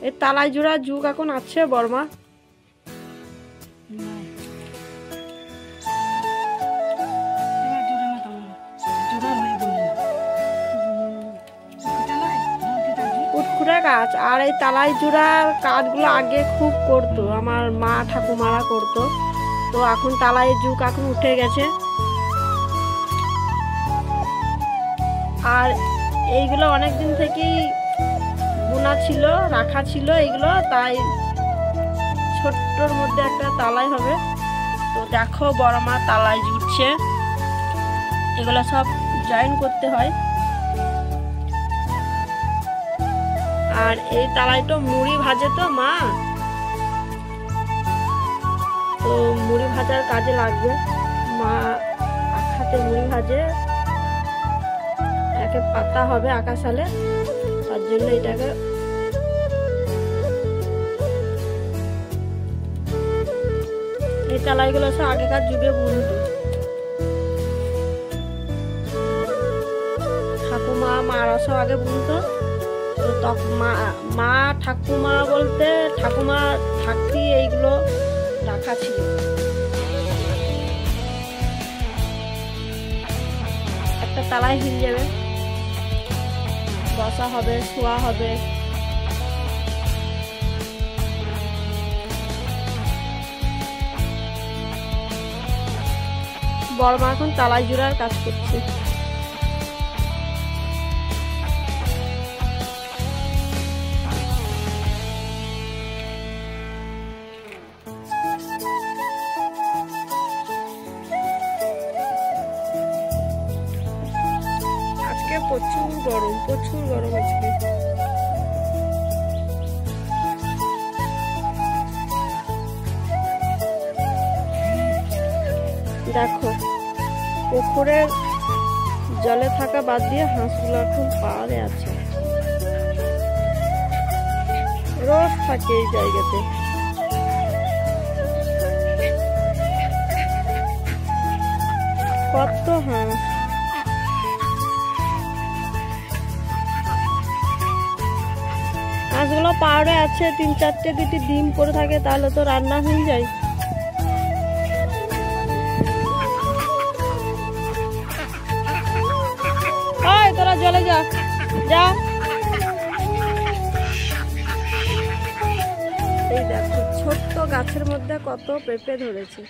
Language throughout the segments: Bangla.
এই তালাই জোড়া যুগ এখন আছে বর্মা? কুটকুড়া গাছ আর এই তালাই জোড়ার কাজগুলো আগে খুব করতো, আমার মা ঠাকুমারা করতো। তো এখন তালাই যুগ এখন উঠে গেছে। আর এইগুলো অনেক দিন থেকেই বোনা ছিল, রাখা ছিল এইগুলো, তাই ছোট্টর মধ্যে একটা তালাই হবে। তো দেখো বড় মা তালাই জুটছে, এগুলো সব জয়েন করতে হয়। আর এই তালাইটা মুড়ি ভাজে তো মা, তো মুড়ি ভাজার কাজে লাগবে। মা আখাতে মুড়ি ভাজে, একে পাতা হবে আকাশালে, তার জন্য এটাকে এই তালাইগুলো সব আগেকার যুগে বুনতো ঠাকুমা মারা, সব আগে বুনতো। তো তখন মা ঠাকুমা বলতে ঠাকুমা থাকতেই এইগুলো রাখা ছিল। একটা তালাই হিল যাবে, বসা হবে, শোয়া হবে। বড়মা এখন তালাই জোড়ার কাজ করছে। আজকে প্রচুর গরম, প্রচুর গরম আজকে। দেখো পুকুরের জলে থাকা বাদ দিয়ে হাঁসগুলো এখন পাড়ে আছে, রোজ থাকে এই জায়গাতে। কত হাঁস, হাঁসগুলো পাড়ে আছে, 3-4টে যদি ডিম করে থাকে তাহলে তো রান্না হয়ে যায়। তোরা জলে যা যা। এই দেখো ছোট্ট গাছের মধ্যে কত পেঁপে ধরেছে।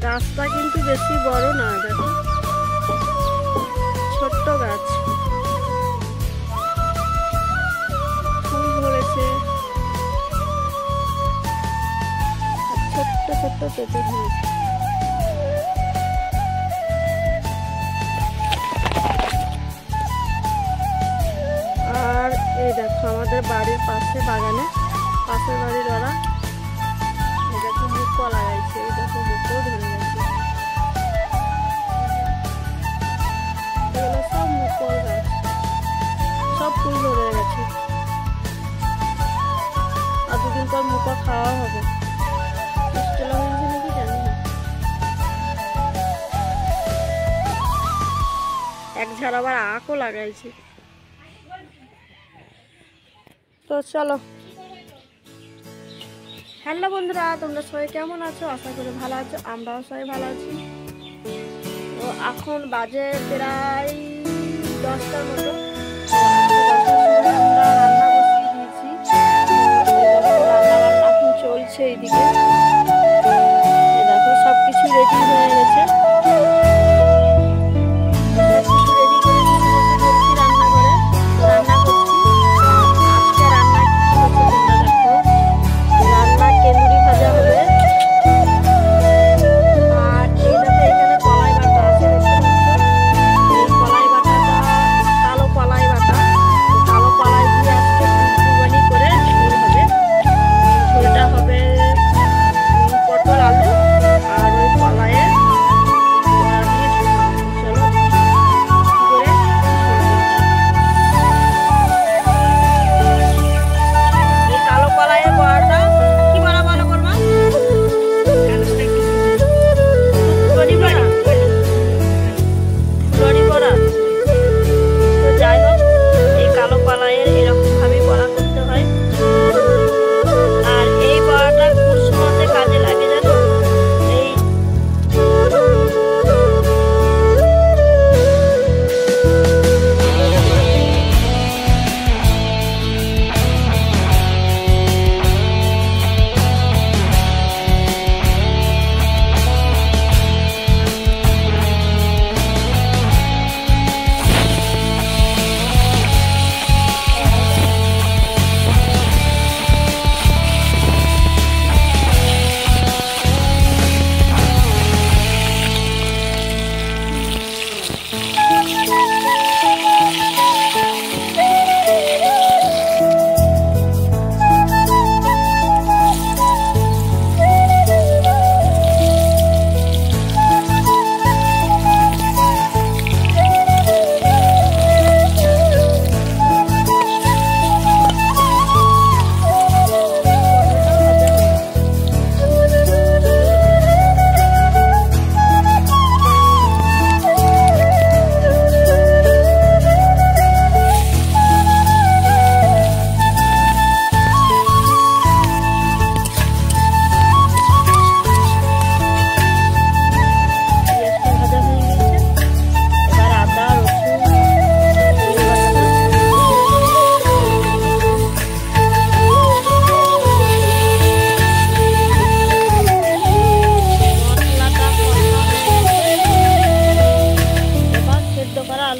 গাছটা কিন্তু বেশি বড় না, দেখো ছোট্ট গাছ, ফুল ধরেছে, ছোট্ট ছোট্ট পেঁপে ধরেছে। আর এই দেখো আমাদের বাড়ির পাশে বাগানে, পাশের বাড়ির ওরা এই দেখো মুখো লাগাইছে, এই দেখো মুখও ধরে গেছে। এগুলো সব মুখর গাছ, সব ফুল ধরে গেছে। আর দুদিন পর মুখো খাওয়া হবে, মিষ্টি হয়েছে নাকি জানি না। এক ঝাড় আবার আখও লাগাইছে। তো চলো, হ্যালো বন্ধুরা, তোমরা সবাই কেমন আছো? আশা করি ভালো আছো, আমরাও সবাই ভালো আছি। তো এখন বাজে প্রায় 10টার মতো, আমরা রান্না বসিয়ে দিয়েছি। রান্না বান্না এখন চলছে এইদিকে, দেখো সবকিছু রেডি হয়ে গেছে।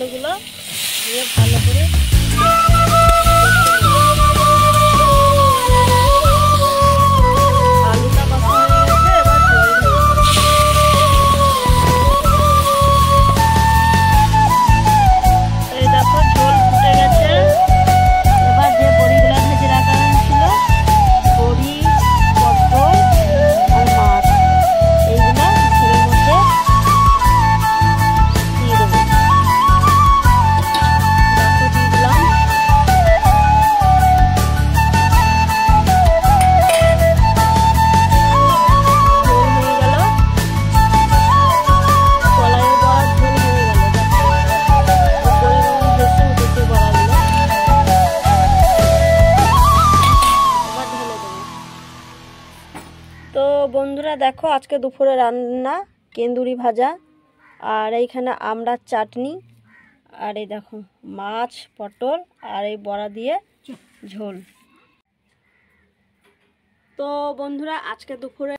আলুগুলো দিয়ে ভালো করে আলুটা কষা হয়ে গেছে, এবার জল ঢেলে দেবো। এই দেখো ঝোল ফুটে গেছে। এবার যে বড়িগুলো ভেজে রাখা ছিল, বড়ি, পটল আর মাছ, এইগুলো ঝোলের মধ্যে দিয়ে দেবো। দেখো দিয়ে দিলাম। ঝোল হয়ে গেল, কলাইয়ের বড়ার ঝোল হয়ে গেল। দেখো উপরে কেমন ভেসে উঠেছে বড়াগুলো। এবার ঢেলে দেবো। তো বন্ধুরা দেখো আজকে দুপুরে রান্না কেন্দুরি ভাজা, আর এইখানে আমড়ার চাটনি, আর এই দেখো মাছ, পটল আর এই বড়া দিয়ে ঝোল। তো বন্ধুরা আজকে দুপুরে